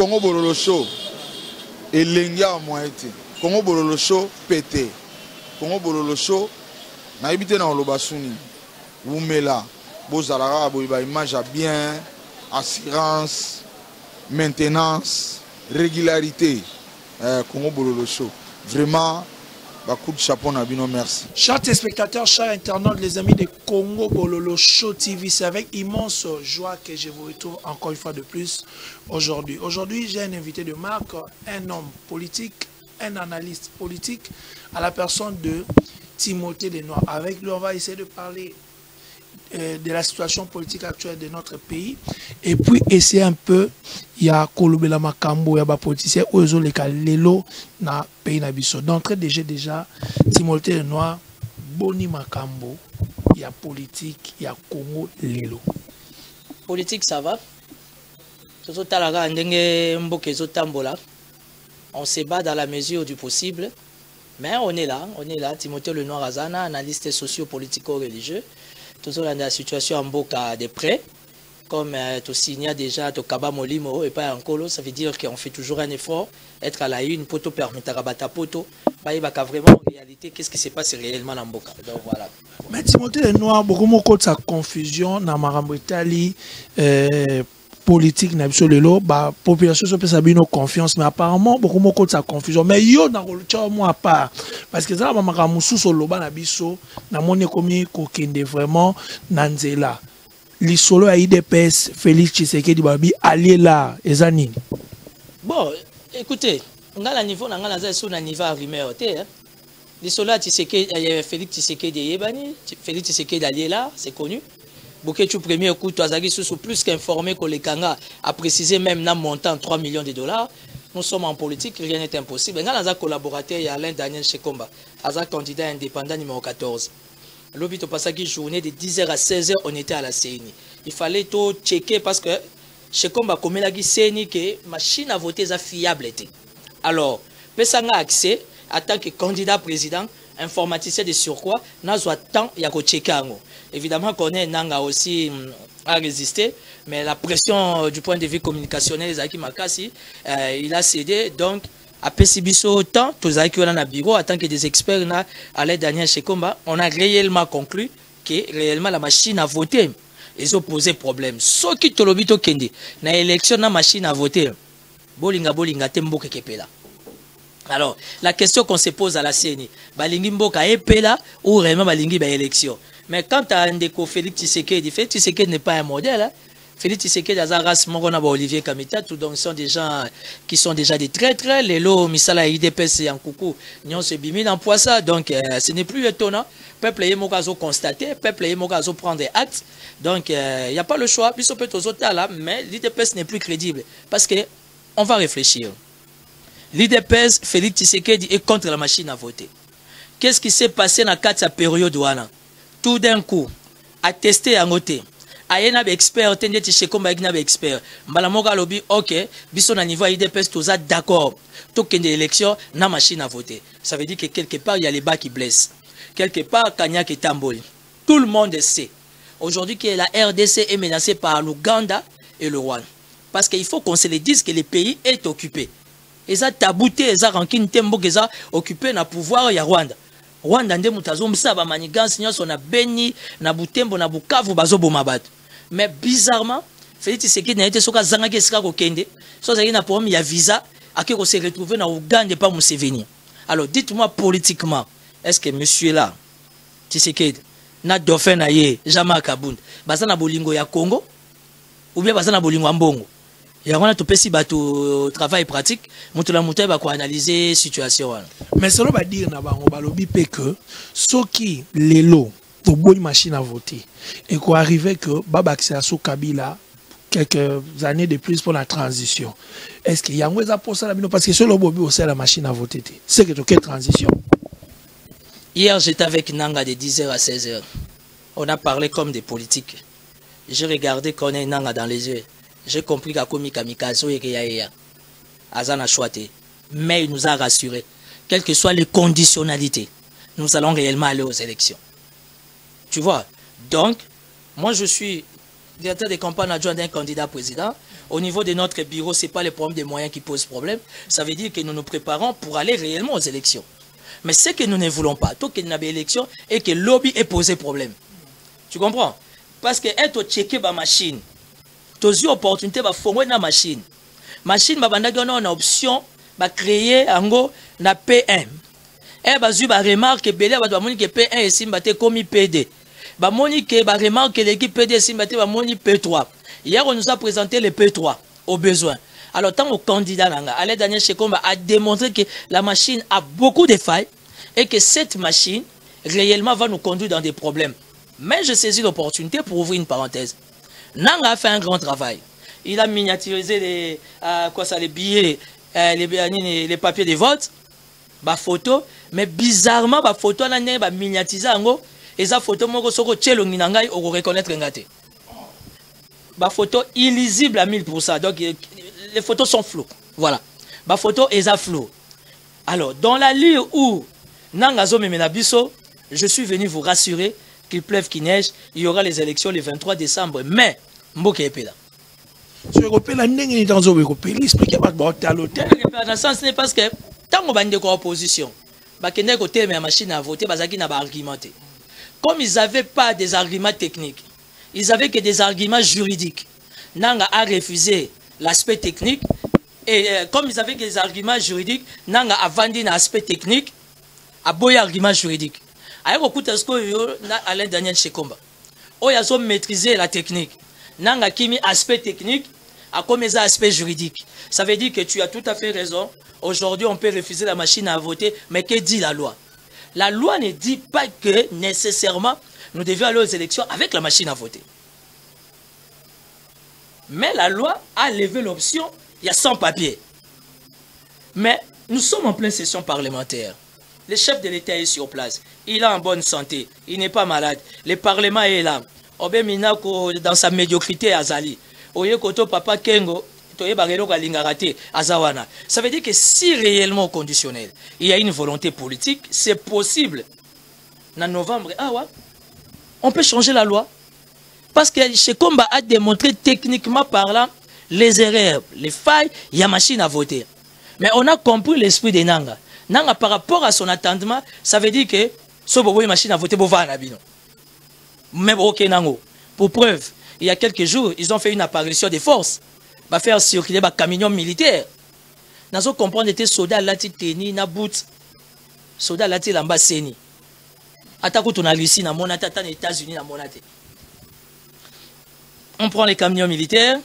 Congo Bololo Show et Lenga Moïti. Congo Bololo Show pété. Congo Bololo Show na habité dans Lobasuni. Oumela, Bozalara, Boiba image à bien, assurance, maintenance, régularité. Congo Bololo Show. Vraiment, coup de chapeau, Nabino, merci. Chers téléspectateurs, chers internautes, les amis de Congo Bololo Show TV, c'est avec immense joie que je vous retrouve encore une fois de plus aujourd'hui. Aujourd'hui, j'ai un invité de marque, un homme politique, un analyste politique, à la personne de Timothée Lenoir. Avec lui, on va essayer de parler de la situation politique actuelle de notre pays et puis essayer un peu il y a kolobela makambo ya ba politicien ozo le kalelo na pays na biso. D'entrée déjà Timothée Lenoir boni makambo ya politique ya Congo lelo. Politique ça va. Toto talaga ndenge mboke zo tambola. On se bat dans la mesure du possible. Mais on est là. Timothée Lenoir Azana, analyste socio-politico-religieux. Toujours dans la situation en boca de près, comme tu signes déjà tu Kaba Molimo et pas en colo, ça veut dire qu'on fait toujours un effort, être à la une, poto permettre à bata poto, pas y va vraiment en réalité qu'est-ce qui se passe réellement en boca. Donc voilà. Mais Timothée Lenoir, beaucoup de sa confusion dans Marambo Italie, politique na biso lelo ba population so pesa bino confiance mais apparemment beaucoup de sa confusion mais yo na ko moi à part parce que ça ba makamusu so loba na biso na moni komi ko kende vraiment na nzela li solo ya IDPS Félix Tshisekedi babi aller là ezanini. Bon écoutez ngala niveau na ngala za so na niveau rumeur té hein li solo ya Tshisekedi Félix Tshisekedi yebani Félix Tshisekedi aller là c'est connu. Boketu premier coup, tu as plus qu'informé que les Kanga a précisé même un montant 3 millions de dollars. Nous sommes en politique, rien n'est impossible. Nous avons collaborateur, il y a Alain Daniel Chekomba, candidat indépendant numéro 14. L'objet de passer journée de 10h à 16h, on était à la CENI. Il fallait tout checker parce que Chekomba, comme il a dit, CENI, que machine à voter est fiable. Alors, Pessanga accès, en tant que candidat président, informaticien de surcroît, n'a pas temps il y a que checker. Évidemment qu'on est Nanga aussi à résister, mais la pression du point de vue communicationnel, il a cédé. Donc, à Pessibiso autant, tous les qui ont bureau, en tant que des experts, à l'aide Daniel Chekomba, on a réellement conclu que réellement la machine à voter, ils ont posé problème. Ce qui te l'obito kendi, na élection na machine à voter, bolinga tembo kekepela. Alors, la question qu'on se pose à la CENI, balingi mboka epela ou vraiment balingi ba élection. Mais quand tu as un déco Félix Tshisekedi, Félix Tshisekedi n'est pas un modèle. Hein? Félix Tshisekedi a race Olivier Kamita, donc sont des gens qui sont déjà des traîtres. Les lots, Misala IDPS et Nkoukou, n'y se bimi dans Poissa. Donc ce n'est plus étonnant. Peuple est mokazo constaté, peuple est mokazo prendre des actes. Donc il n'y a pas le choix. Puis peut aux là, mais l'IDPS n'est plus crédible. Parce que on va réfléchir. L'IDPS, Félix Tshisekedi est contre la machine à voter. Qu'est-ce qui s'est passé dans la période ouana? Tout d'un coup, attesté à noter. Ayena expert, tendeti Chekomba egna expert. Mbalamoka lobi, ok, biso na niveau IDPS, tous d'accord. Tout qu'il y a des élections, na machine à voter. Ça veut dire que quelque part, il y a les bas qui blessent. Quelque part, Kanyak et Tamboli. Tout le monde sait. Aujourd'hui, que la RDC est menacée par l'Ouganda et le Rwanda. Parce qu'il faut qu'on se le dise que le pays est occupé. Et ça, tabouté, et ça, rankin tembo, et ça, occupé na pouvoir, il y a Rwanda. Rwanda nde mutazo msaba manigansi nyoso na Beni na Butembo na Bukavu bazobo mabatu. Mais bizarrement, Félix Tshisekedi n'a été soka zangaki esika ko kende. So zaki na problème ya visa akiko se retrouver na Ouganda pas Museveni. Alors dites-moi politiquement, est-ce que monsieur là Tshisekedi na dauphin na ye Jean-Marc Kabund baza na bolingo ya Congo ou bien baza na bolingo ya Mbongo? Il y a un travail pratique, on va analyser la situation. Mais cela veut dire que ceux qui les lots, pour bonne machine à voter, et qu'on arrive que Baba Xiassou Kabila quelques années de plus pour la transition. Est-ce qu'il y a un pour ça parce que ceux qui aussi la machine à voter, c'est que quelle transition? Hier, j'étais avec Nanga de 10h à 16h. On a parlé comme des politiques. J'ai regardé qu'on a Nanga dans les yeux. J'ai compris qu'à Komi Kamikazo et Kaya Azana Chouate. Mais il nous a rassurés. Quelles que soient les conditionnalités, nous allons réellement aller aux élections. Tu vois? Donc, moi je suis directeur de campagne adjoint d'un candidat président. Au niveau de notre bureau, ce n'est pas le problème des moyens qui pose problème. Ça veut dire que nous nous préparons pour aller réellement aux élections. Mais ce que nous ne voulons pas, tant qu'il y a une élection et que le lobby ait posé problème. Tu comprends? Parce que être checké par machine, tu as eu l'opportunité de faire une machine. Machine, tu as une option de créer un PM. Et tu as remarque que P1 est comme PD. Tu as remarque que l'équipe PD est P3. Hier, on nous a présenté le P3 au besoin. Alors, tant que candidat, Alain Daniel Shekomba a démontré que la machine a beaucoup de failles et que cette machine, réellement, va nous conduire dans des problèmes. Mais je saisis l'opportunité pour ouvrir une parenthèse. Nanga a fait un grand travail. Il a miniaturisé les billets, les papiers de vote, les photos, mais bizarrement, les photos, on a miniaturisé, et ces photos, on reconnaître ngate. Les photos illisibles à 1000%. Donc, les photos sont floues. Voilà. Les photos sont floues. Alors, dans la ligne où Nangazo Memenabiso, je suis venu vous rassurer qu'il pleuve, qu'il neige, il y aura les élections le 23 décembre. Mais, Mboke Epela. Tu es là, dans le sens, ce n'est parce que tant qu'on a une opposition, la machine à voter, argumenté. Comme ils n'avaient pas des arguments techniques, ils avaient que des arguments juridiques. Nanga a refusé l'aspect technique. Et comme ils avaient que des arguments juridiques, Nanga a vendu l'aspect technique à boy argument juridique. Avec beaucoup de choses, Alain Daniel Shekomba. Ils ont maîtrisé la technique. Nanga qui mis aspect technique à comme les aspects juridiques. Ça veut dire que tu as tout à fait raison. Aujourd'hui, on peut refuser la machine à voter, mais que dit la loi? La loi ne dit pas que nécessairement nous devions aller aux élections avec la machine à voter. Mais la loi a levé l'option, il y a 100 papiers. Mais nous sommes en pleine session parlementaire. Le chef de l'État est sur place. Il est en bonne santé. Il n'est pas malade. Le Parlement est là. Dans sa médiocrité, Azali. Oyekoto Papa Kengo, ça veut dire que si réellement conditionnel, il y a une volonté politique, c'est possible. En novembre, on peut changer la loi. Parce que Shekomba a démontré techniquement parlant les erreurs, les failles, il y a machine à voter. Mais on a compris l'esprit de Nanga. Nanga, par rapport à son attendement, ça veut dire que ce bobo machine à voter, mais ok, pour preuve, il y a quelques jours, ils ont fait une apparition de force. Va faire circuler des camions militaires. Nous avons compris que les soldats lati teni na bout. Soldats lati lamba seni. Attaque on a Russie na monate, aux États-Unis na monate. On prend les camions militaires,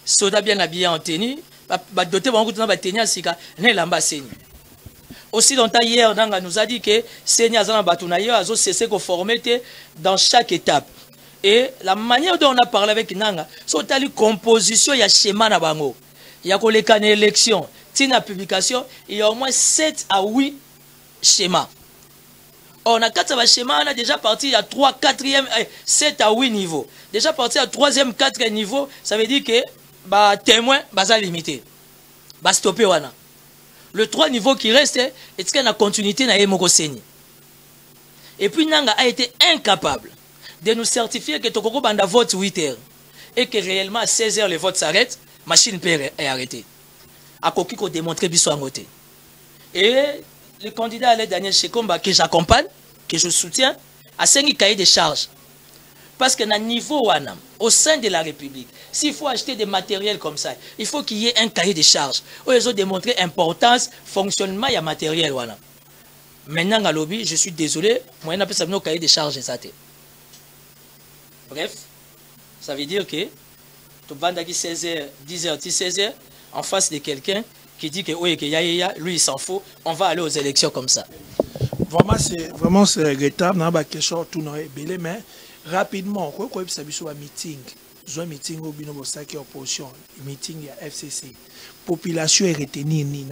soldats bien habillés en tenue, ba doté ba ngutuna ba tenue asika na lamba seni. Aussi longtemps hier, Nanga nous a dit que Seni azana batuna yo azo cessé ko former dans chaque étape. Et la manière dont on a parlé avec Nanga, c'est la composition, il y a schéma na bango. Il y a une élection, tina publication, il y a au moins 7 à 8 schémas. On a 4 schémas, on a déjà parti à 3, 4e, 7 à 8 niveaux. Déjà parti à 3e, 4e niveau, ça veut dire que bah témoin, bah ça limité. Bah stopper wana. Le 3 niveaux qui reste, est-ce qu'il y a une continuité na Yemoko Seni. Et puis Nanga a été incapable de nous certifier que Tokoko Banda vote 8 heures et que réellement à 16 heures le vote s'arrête, machine est arrêtée. A Kokiko démontrer Bissou Angote. Et le candidat Alain Daniel Shekomba que j'accompagne, que je soutiens, a 5 cahiers de charges. Parce que dans le niveau Wanam, au sein de la République, s'il faut acheter des matériels comme ça, il faut qu'il y ait un cahier de charges où ils ont démontré l'importance, fonctionnement et matériel Wanam. Maintenant à lobby, je suis désolé, moi je n'ai pas de cahier de charges. Bref, ça veut dire que tu vas 16h, 10h, 16h en face de quelqu'un qui dit que oui, lui il s'en fout, on va aller aux élections comme ça. Vraiment c'est regrettable, on a une question tout mais rapidement, quoi ça un meeting, un meeting au binomo qui opposition, meeting à FCC. Population est retenue ni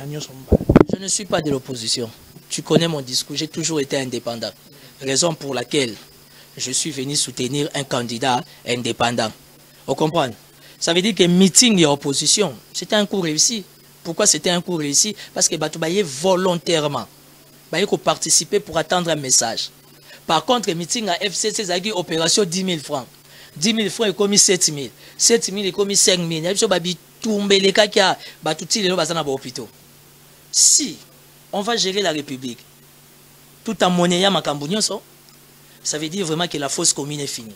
Je ne suis pas de l'opposition. Tu connais mon discours, j'ai toujours été indépendant. Raison pour laquelle je suis venu soutenir un candidat indépendant. Vous comprenez? Ça veut dire que meeting et opposition, c'était un coup réussi. Pourquoi c'était un coup réussi? Parce que Batoubaye volontairement, il faut participer pour attendre un message. Par contre, meeting à FCC, c'est une opération 10 000 francs. 10 000 francs et commis 7 000. 7 000 et commis 5 000. Il y a des les cas qui a battuti les hôpitaux. Si on va gérer la République tout en monnayant ma cambouignon, ça veut dire vraiment que la fausse commune est finie.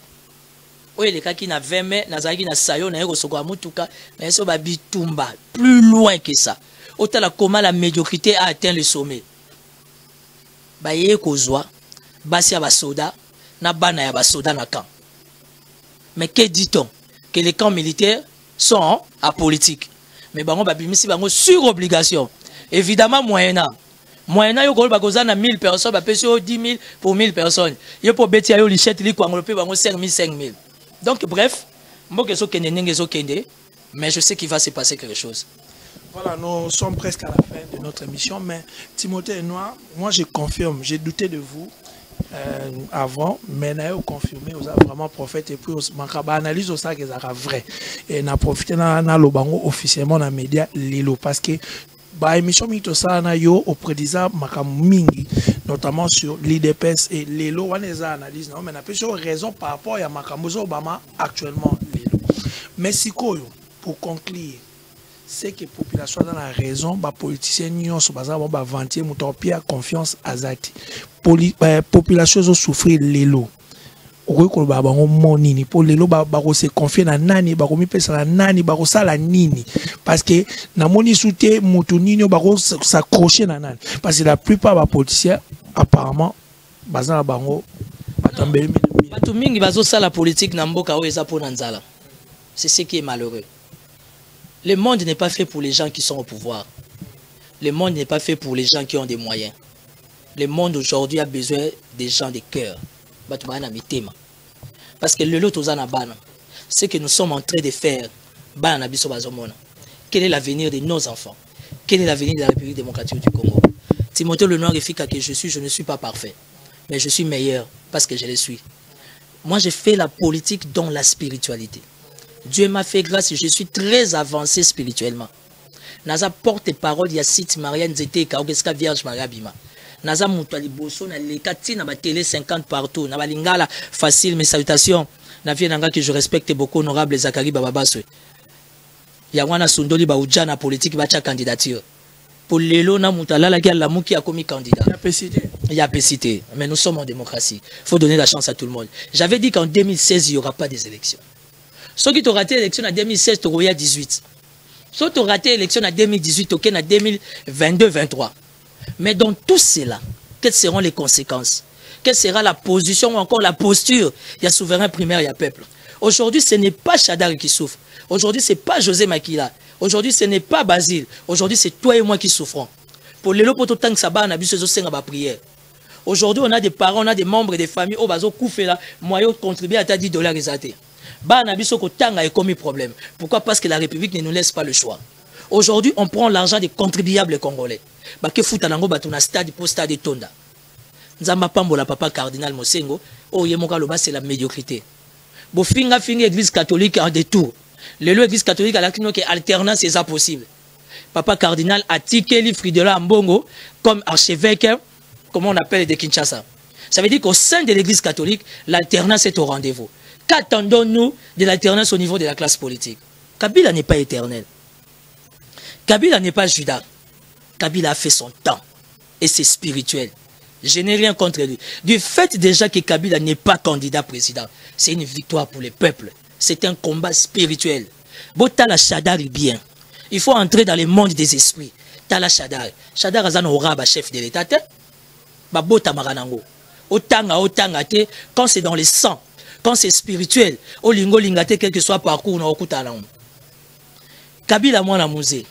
Oui, les cas qui n'a 20 mai, Nazaki n'a sayo, n'a Mutuka, mais ça va bitumba plus loin que ça. Autant la comment la médiocrité a atteint le sommet. Baye kozwa, basi ya basoda, na bana ya basoda na camp. Mais que dit-on? Que les camps militaires sont apolitiques. Mais bango babimisi bango sur obligation. Évidemment moyennant. Moyennant yo ko bakoza na 1000 personnes, ba peso 10 000 pour 1000 personnes. Yo po betia yo lichette li ko angolope bango 5 000 5 000. Donc bref, mais je sais qu'il va se passer quelque chose. Voilà, nous sommes presque à la fin de notre émission, mais Timothée et moi je confirme, j'ai douté de vous avant, mais nous confirmé, vous avez vraiment prophète et puis on analyse ça que ça vrai. Et on a profité dans le bango officiellement dans les médias Lilo parce que bah émission mito ça na yo au prédisa makamingi notamment sur l'IDPS et Lelo on les analyse non mais on a plusieurs raisons par rapport à makambozo Obama actuellement Lelo mais si koyo pour conclure c'est que population dans la raison ba politiciens nyons baza ba vantier mutopia confiance azati population zo souffrir Lelo pour Lelo se confier na nani na nani sala nini parce que na moni soute mutu nini s'accrocher na nani parce que la plupart des politiciens apparemment bazana bango batambeli batu mingi bazo sala politique na mboka o eza pona nzala. C'est ce qui est malheureux. Le monde n'est pas fait pour les gens qui sont au pouvoir. Le monde n'est pas fait pour les gens qui ont des moyens. Le monde aujourd'hui a besoin des gens de cœur. Parce que le lot aux anabana, ce que nous sommes en train de faire, quel est l'avenir de nos enfants? Quel est l'avenir de la République démocratique du Congo? Timothée Lenoir efficace que je ne suis pas parfait, mais je suis meilleur parce que je le suis. Moi, j'ai fait la politique dans la spiritualité. Dieu m'a fait grâce et je suis très avancé spirituellement. Naza porte-parole, il y a site Marianne Zete, Kaogeska Vierge Marabima. Naza Moutali Bosso, na lekati na ba télé 50 partout, na ba lingala facile, mes salutations. Na vie nanga que je respecte beaucoup, honorable Zakari Bababaswe. Ya wana Sundoli ba ujana politique ba cha candidature. Pour Lelo na Moutalala qui a la mouki a commis candidat. Il y a pécité. Mais nous sommes en démocratie. Il faut donner la chance à tout le monde. J'avais dit qu'en 2016, il n'y aura pas des élections. Ceux qui ont raté l'élection en 2016, tu auras 18. Ceux qui ont raté l'élection en 2018, tu auras 2022-23. Mais dans tout cela, quelles seront les conséquences? Quelle sera la position ou encore la posture? Il y a souverain primaire, il y a peuple. Aujourd'hui, ce n'est pas Chadar qui souffre. Aujourd'hui, ce n'est pas José Makila. Aujourd'hui, ce n'est pas Basile. Aujourd'hui, c'est toi et moi qui souffrons. Pour les lopotos tant que ça va, on a vu ce à prière. Aujourd'hui, on a des parents, on a des membres des familles, au bazo koufé là, moyen de contribuer à ta $10 résaté. Bah, on a vu ce que tant a commis problème. Pourquoi? Parce que la République ne nous laisse pas le choix. Aujourd'hui, on prend l'argent des contribuables congolais. Bah, que fout à ba tuna stade pour stade Tonda. Nzamba Pambola papa cardinal Mosengo, oh yemoka loba c'est la médiocrité. Bo finga église catholique en détour. L'église catholique à la clinique alternance c'est ça possible. Papa cardinal a tiqué les Fridela Mbongo comme archevêque, comment on appelle de Kinshasa. Ça veut dire qu'au sein de l'église catholique, l'alternance est au rendez-vous. Qu'attendons-nous de l'alternance au niveau de la classe politique? Kabila n'est pas éternel. Kabila n'est pas Judas. Kabila a fait son temps. Et c'est spirituel. Je n'ai rien contre lui. Du fait déjà que Kabila n'est pas candidat président, c'est une victoire pour le peuple. C'est un combat spirituel. Botala Chadar est bien. Il faut entrer dans le monde des esprits. Tala Chadar. Chadar Azan aura chef de l'État. Bota Maranango. Otanga te. Quand c'est dans le sang, quand c'est spirituel, Olingo Lingate, quel que soit parcours, on a okuta na Kabila mwana musée.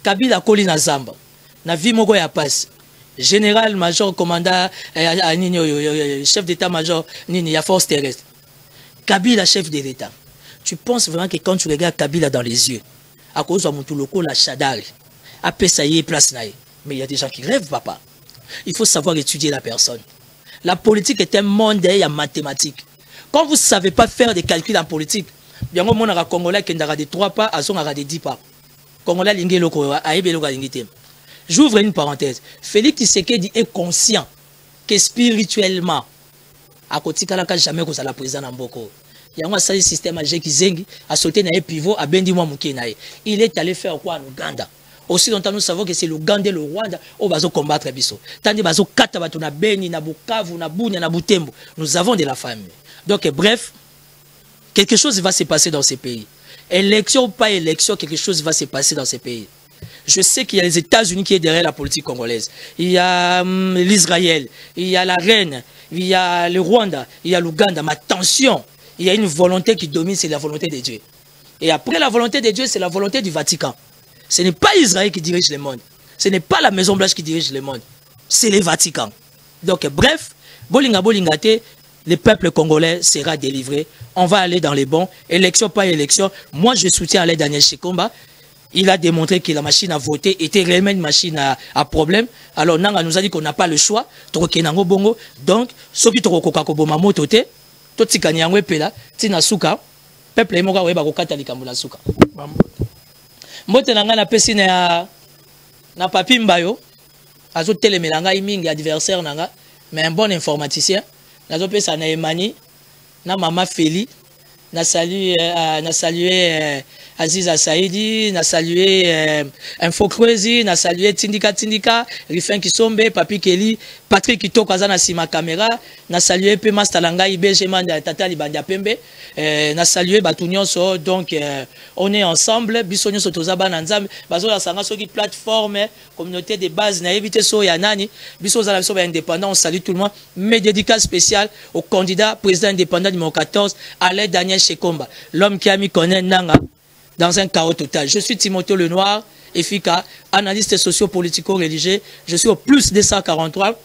Kabila Kolina Zamba. Na vie moko ya passe. Général major commandant chef d'état-major Nini ya force terrestre. Kabila chef de l'État. Tu penses vraiment que quand tu regardes Kabila dans les yeux, à cause de Moutuloko la Chadar, après ça y est place naïe. Mais il y a des gens qui rêvent, papa. Il faut savoir étudier la personne. La politique est un monde et mathématique. Quand vous ne savez pas faire des calculs en politique, bien au monde congolais qui n'a des 3 pas, à son a des 10 pas. Congolais lingé loko aïbe loko lingité. J'ouvre une parenthèse. Félix Tshisekedi est conscient que spirituellement, à côté de jamais que ça la président Mboko. Il y a un système à Zengi, à sauter dans les pivots, à Bendi Moukenaï. Il est allé faire quoi en Ouganda? Aussi longtemps nous savons que c'est l'Ouganda et le Rwanda où va combattre Bisso. Tandis que Kata na Beni, na Bukavu, na Bunia, na Butembo. Nous avons de la famille. Donc bref, quelque chose va se passer dans ces pays. Élection ou pas élection, quelque chose va se passer dans ces pays. Je sais qu'il y a les États-Unis qui est derrière la politique congolaise. Il y a l'Israël, il y a la reine, il y a le Rwanda, il y a l'Ouganda. Mais attention, il y a une volonté qui domine, c'est la volonté de Dieu. Et après la volonté de Dieu, c'est la volonté du Vatican. Ce n'est pas Israël qui dirige le monde. Ce n'est pas la Maison Blanche qui dirige le monde. C'est le Vatican. Donc bref, bolinga bolingate, le peuple congolais sera délivré. On va aller dans les bons. Élection, pas élection. Moi, je soutiens Alain Daniel Chikomba. Il a démontré que la machine à voter était réellement une machine à problème. Alors, Nanga nous a dit qu'on n'a pas le choix. Donc, ceux qui ont kokakoboma motote, tout ce qui est pela, tina suka, peuple est mort, weba kokata likambula suka. Mote nanga na pesi na papi mbayo, azo telemelanga imingi adversaire nanga, mais un bon informaticien. Nazo pesa na Emani, na mama Feli, na salué Aziza Saïdi, na salué Info Creusi, na salué Tindika, Rifin Kisombe, Papi Kelly, Patrick Kitoko Azana Sima Caméra, na salué Pema Stalanga IBG Manda Tata Libanda Pembe, na salué Batunion So, donc on est ensemble, Bissonio Sotozaba Nanzam, Bazo la Sanga Soki plateforme, communauté de base, na évité So Yanani, Bisso Zala Soba indépendant, on salue tout le monde, mais dédicace spéciale au candidat président indépendant numéro 14, Alain Daniel Chikomba, l'homme qui a mis connaître Nanga dans un chaos total. Je suis Timothée Lenoir, efficace, analyste socio-politico-religieux. Je suis au plus 243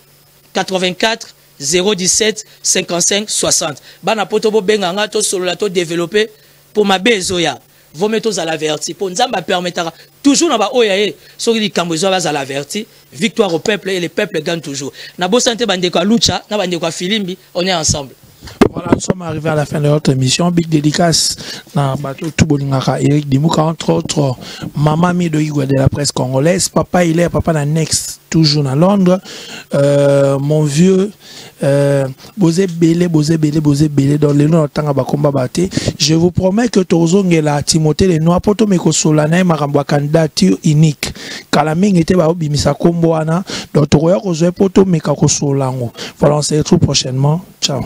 84 017 55 60. Bana potobo benganga to sololato développé pour ma bezoya. Vos méthodes à l'averti. Pour nous permettra toujours na ba oyaye so li kambozo ba za l'averti. Victoire au peuple et le peuple gagne toujours. Na bo santé bande kwa lucha, na bande kwa filimbi, on est ensemble. Voilà, nous sommes arrivés à la fin de notre émission. Big dédicace dans Bateau Toubolingaka, Eric Dimouka, entre autres, Maman Mido Igwe de la presse congolaise, Papa Hilaire, Papa na Next, toujours à Londres, mon vieux, Bosé Belé, dans le nom de Tangaba Komba Bate. Je vous promets que Tozongela, Timothée Lenoir, Poto Meko Solana, Maramba candidature unique. Kalaming était Bao Bimisa Komboana, donc Toroya Kozwe Poto Meka Kosolango. Voilà, on se retrouve prochainement. Ciao.